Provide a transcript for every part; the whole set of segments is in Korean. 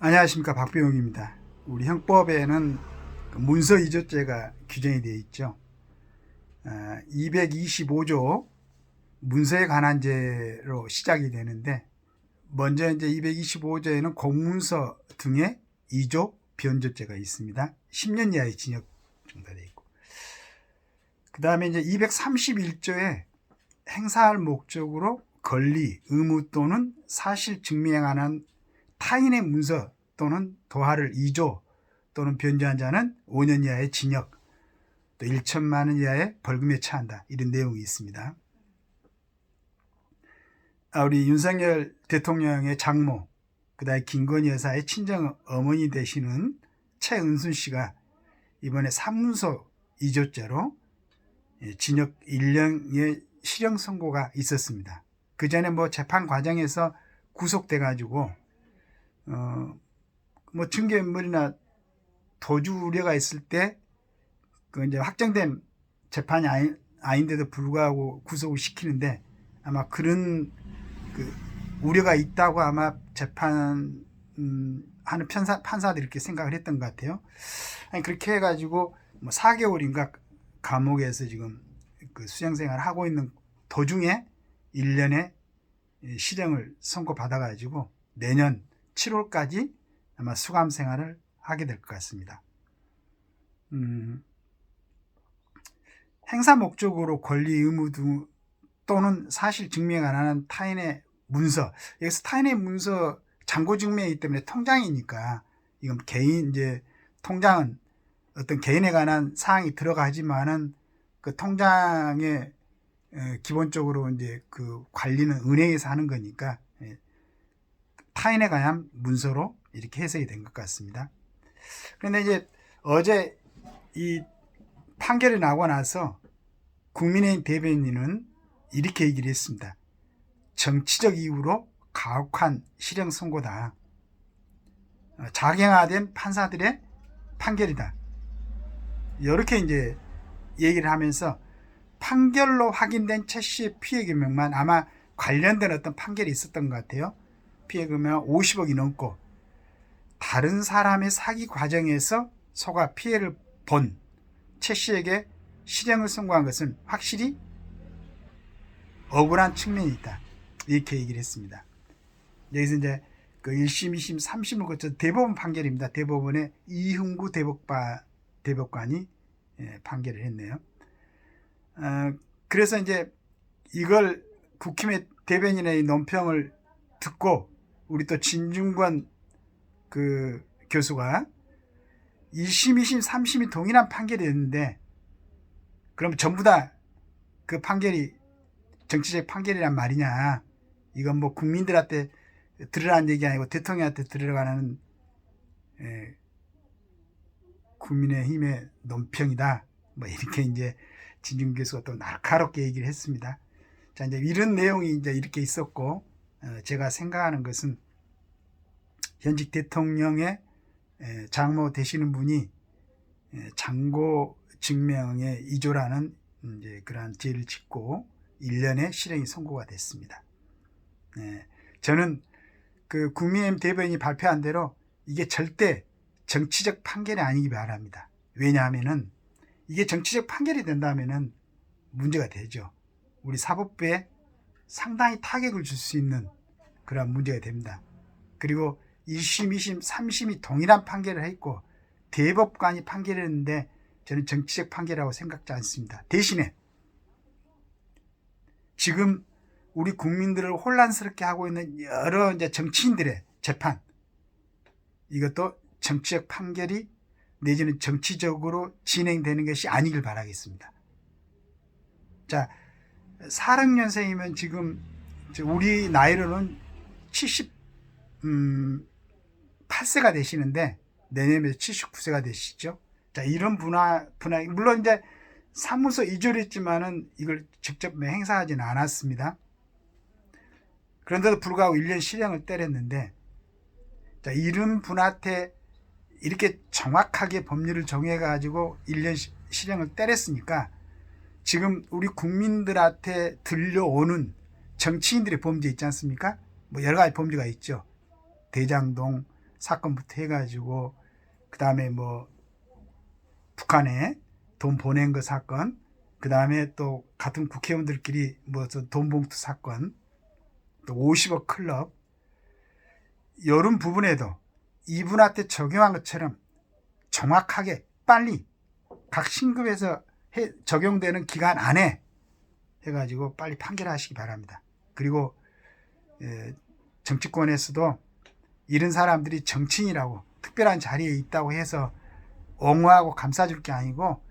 안녕하십니까, 박병욱입니다. 우리 형법에는 문서 이조죄가 규정이 되어 있죠. 225조 문서에 관한 죄로 시작이 되는데, 먼저 이제 225조에는 공문서 등의 이조 변조죄가 있습니다. 10년 이하의 징역 정도 되어 있고, 그 다음에 이제 231조에 행사할 목적으로 권리, 의무 또는 사실 증명하는 타인의 문서 또는 도화를 이조 또는 변조한 자는 5년 이하의 징역, 또 1천만 원 이하의 벌금에 처한다. 이런 내용이 있습니다. 우리 윤석열 대통령의 장모, 그 다음에 김건희 여사의 친정 어머니 되시는 최은순 씨가 이번에 사문서 이조죄로 징역 1년의 실형 선고가 있었습니다. 그 전에 재판 과정에서 구속돼 가지고 증거인멸이나 도주 우려가 있을 때 그 이제 확정된 재판이 아닌데도 불구하고 구속을 시키는데, 아마 그런 그 우려가 있다고 아마 재판 하는 판사들이 이렇게 생각을 했던 것 같아요. 그렇게 해가지고 4개월인가 감옥에서 지금 그 수행생활을 하고 있는 도중에 1년의 실형을 선고받아가지고 내년 7월까지 아마 수감 생활을 하게 될 것 같습니다. 행사 목적으로 권리, 의무 또는 사실 증명 안 하는 타인의 문서, 여기서 타인의 문서 잔고 증명이기 때문에 통장이니까 이건 개인, 이제 통장은 어떤 개인에 관한 사항이 들어가지만은 그 통장에 기본적으로 이제 그 관리는 은행에서 하는 거니까 타인에 관한 문서로 이렇게 해석이 된 것 같습니다. 그런데 이제 어제 이 판결이 나고 나서 국민의힘 대변인은 이렇게 얘기를 했습니다. 정치적 이유로 가혹한 실형 선고다. 작용화된 판사들의 판결이다. 이렇게 이제 얘기를 하면서 판결로 확인된 최 씨의 피해 금액만 아마 관련된 어떤 판결이 있었던 것 같아요. 피해 금액 50억이 넘고, 다른 사람의 사기 과정에서 속아 피해를 본 최 씨에게 실형을 선고한 것은 확실히 억울한 측면이 있다. 이렇게 얘기를 했습니다. 여기서 이제 그 1심, 2심, 3심을 거쳐 대법원 판결입니다. 대법원의 이흥구 대법관이 판결을 했네요. 그래서 이제 이걸 국힘의 대변인의 논평을 듣고 우리 또 진중권 그 교수가 1심, 2심, 3심이 동일한 판결이었는데 그럼 전부 다 그 판결이 정치적 판결이란 말이냐, 이건 국민들한테 들으라는 얘기 아니고 대통령한테 들으라는 국민의힘의 논평이다, 이렇게 이제 진중 교수가 또 날카롭게 얘기를 했습니다. 자, 이제 이런 내용이 이제 이렇게 있었고, 제가 생각하는 것은 현직 대통령의 장모 되시는 분이 잔고 증명의 이조라는 이제 그러한 죄를 짓고 1년의 실형이 선고가 됐습니다. 저는 그 국민의힘 대변인이 발표한 대로 이게 절대 정치적 판결이 아니기 바랍니다. 왜냐하면은 이게 정치적 판결이 된다면은 문제가 되죠. 우리 사법부에 상당히 타격을 줄 수 있는 그런 문제가 됩니다. 그리고 1심, 2심, 3심이 동일한 판결을 했고 대법관이 판결을 했는데 저는 정치적 판결이라고 생각지 않습니다. 대신에 지금 우리 국민들을 혼란스럽게 하고 있는 여러 이제 정치인들의 재판, 이것도 정치적 판결이 내지는 정치적으로 진행되는 것이 아니길 바라겠습니다. 자, 46년생이면 지금 우리 나이로는 78세가 되시는데 내년에 79세가 되시죠. 자, 이런 분화, 물론 이제 사무소 이조를 했지만은 이걸 직접 행사하지는 않았습니다. 그런데도 불구하고 1년 실형을 때렸는데, 자, 이런 분한테 이렇게 정확하게 법률을 정해가지고 1년 실형을 때렸으니까 지금 우리 국민들한테 들려오는 정치인들의 범죄 있지 않습니까? 여러 가지 범죄가 있죠. 대장동, 사건부터 해가지고 그 다음에 뭐 북한에 돈 보낸 거 사건, 그 다음에 또 같은 국회의원들끼리 뭐 돈 봉투 사건, 또 50억 클럽, 이런 부분에도 이분한테 적용한 것처럼 정확하게 빨리 각 신급에서 적용되는 기간 안에 해가지고 빨리 판결하시기 바랍니다. 그리고 정치권에서도 이런 사람들이 정치인이라고 특별한 자리에 있다고 해서 옹호하고 감싸줄 게 아니고,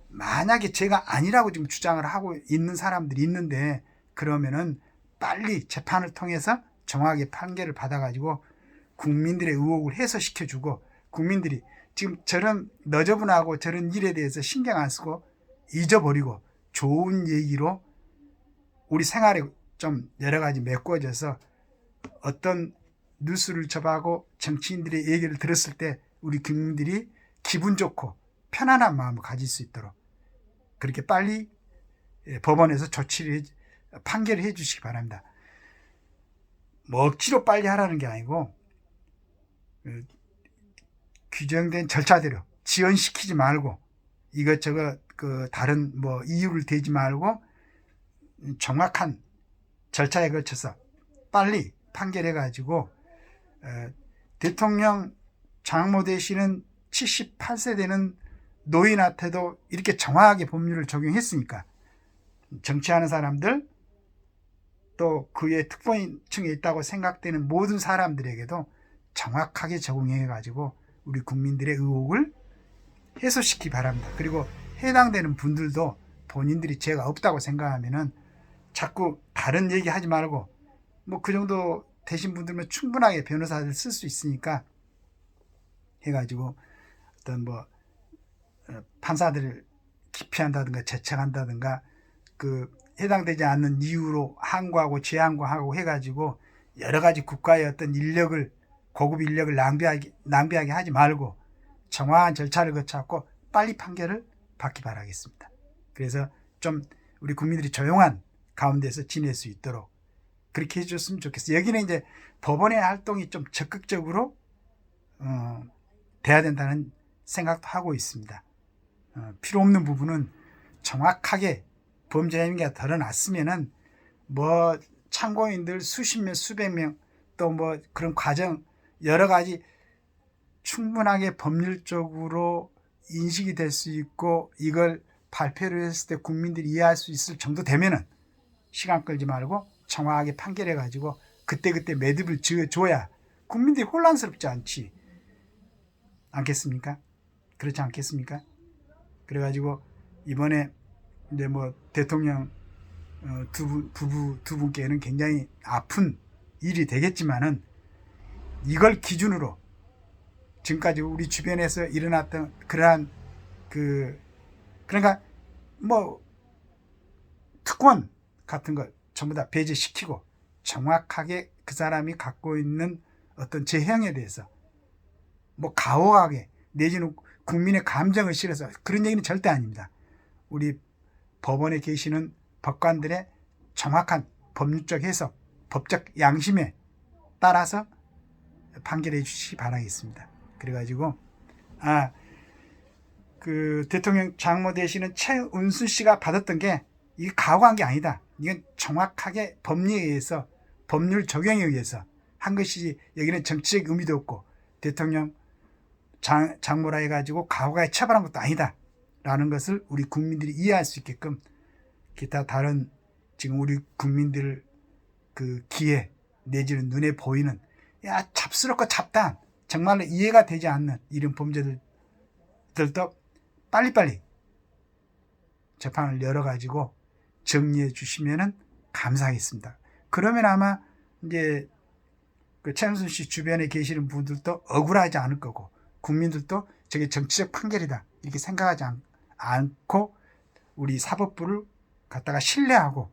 만약에 제가 아니라고 지금 주장을 하고 있는 사람들이 있는데 그러면은 빨리 재판을 통해서 정확하게 판결을 받아가지고 국민들의 의혹을 해소시켜주고, 국민들이 지금 저런 너저분하고 저런 일에 대해서 신경 안 쓰고 잊어버리고 좋은 얘기로 우리 생활에 좀 여러 가지 메꿔져서 어떤 뉴스를 접하고 정치인들의 얘기를 들었을 때 우리 국민들이 기분 좋고 편안한 마음을 가질 수 있도록 그렇게 빨리 법원에서 판결을 해 주시기 바랍니다. 뭐 억지로 빨리 하라는 게 아니고 규정된 절차대로 지연시키지 말고 이것저것 다른 뭐 이유를 대지 말고 정확한 절차에 거쳐서 빨리 판결해 가지고 대통령 장모 되시는 78세 되는 노인한테도 이렇게 정확하게 법률을 적용했으니까 정치하는 사람들, 또 그의 특권층에 있다고 생각되는 모든 사람들에게도 정확하게 적용해 가지고 우리 국민들의 의혹을 해소시키기 바랍니다. 그리고 해당되는 분들도 본인들이 죄가 없다고 생각하면은 자꾸 다른 얘기 하지 말고, 뭐 그 정도 되신 분들은 충분하게 변호사를 쓸 수 있으니까 해가지고 어떤 뭐 판사들을 기피한다든가 제청한다든가 해당되지 않는 이유로 항고하고 재항고하고 해가지고 여러 가지 국가의 어떤 인력을, 고급 인력을 낭비하게 하지 말고 정확한 절차를 거쳐갖고 빨리 판결을 받기 바라겠습니다. 그래서 좀 우리 국민들이 조용한 가운데서 지낼 수 있도록 그렇게 해줬으면 좋겠어요. 여기는 이제 법원의 활동이 좀 적극적으로 돼야 된다는 생각도 하고 있습니다. 필요 없는 부분은 정확하게 범죄 행위가 드러났으면은 뭐 참고인들 수십 명, 수백 명, 또 뭐 그런 과정 여러 가지 충분하게 법률적으로 인식이 될 수 있고 이걸 발표를 했을 때 국민들이 이해할 수 있을 정도 되면은 시간 끌지 말고 정확하게 판결해 가지고 그때그때 매듭을 지어줘야 국민들이 혼란스럽지 않겠습니까? 그렇지 않겠습니까? 그래가지고 이번에 이제 뭐 대통령 부부 두 분께는 굉장히 아픈 일이 되겠지만은 이걸 기준으로 지금까지 우리 주변에서 일어났던 그러한 그러니까 뭐 특권 같은 걸 전부 다 배제시키고 정확하게 그 사람이 갖고 있는 어떤 재형에 대해서 뭐 가혹하게 내지는 국민의 감정을 실어서 그런 얘기는 절대 아닙니다. 우리 법원에 계시는 법관들의 정확한 법률적 해석, 법적 양심에 따라서 판결해 주시기 바라겠습니다. 그래가지고 대통령 장모 되시는 최은순 씨가 받았던 게 이게 가혹한 게 아니다. 이건 정확하게 법리에 의해서 법률 적용에 의해서 한 것이지 여기는 정치적 의미도 없고 대통령 장모라 해가지고 가혹하게 처벌한 것도 아니다 라는 것을 우리 국민들이 이해할 수 있게끔 기타 다른 지금 우리 국민들 귀에 내지는 눈에 보이는 잡스럽고 잡다한 정말로 이해가 되지 않는 이런 범죄들도 빨리빨리 재판을 열어가지고 정리해 주시면은 감사하겠습니다. 그러면 아마 이제 최은순 씨 주변에 계시는 분들도 억울하지 않을 거고 국민들도 저게 정치적 판결이다 이렇게 생각하지 않고 우리 사법부를 갖다가 신뢰하고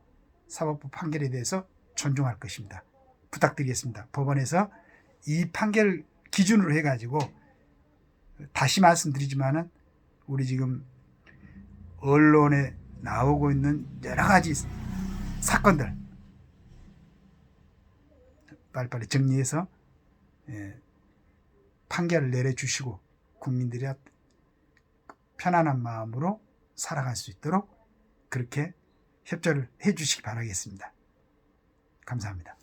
사법부 판결에 대해서 존중할 것입니다. 부탁드리겠습니다. 법원에서 이 판결 기준으로 해가지고 다시 말씀드리지만은 우리 지금 언론에 나오고 있는 여러 가지 사건들 빨리빨리 정리해서 판결을 내려주시고 국민들이 편안한 마음으로 살아갈 수 있도록 그렇게 협조를 해 주시기 바라겠습니다. 감사합니다.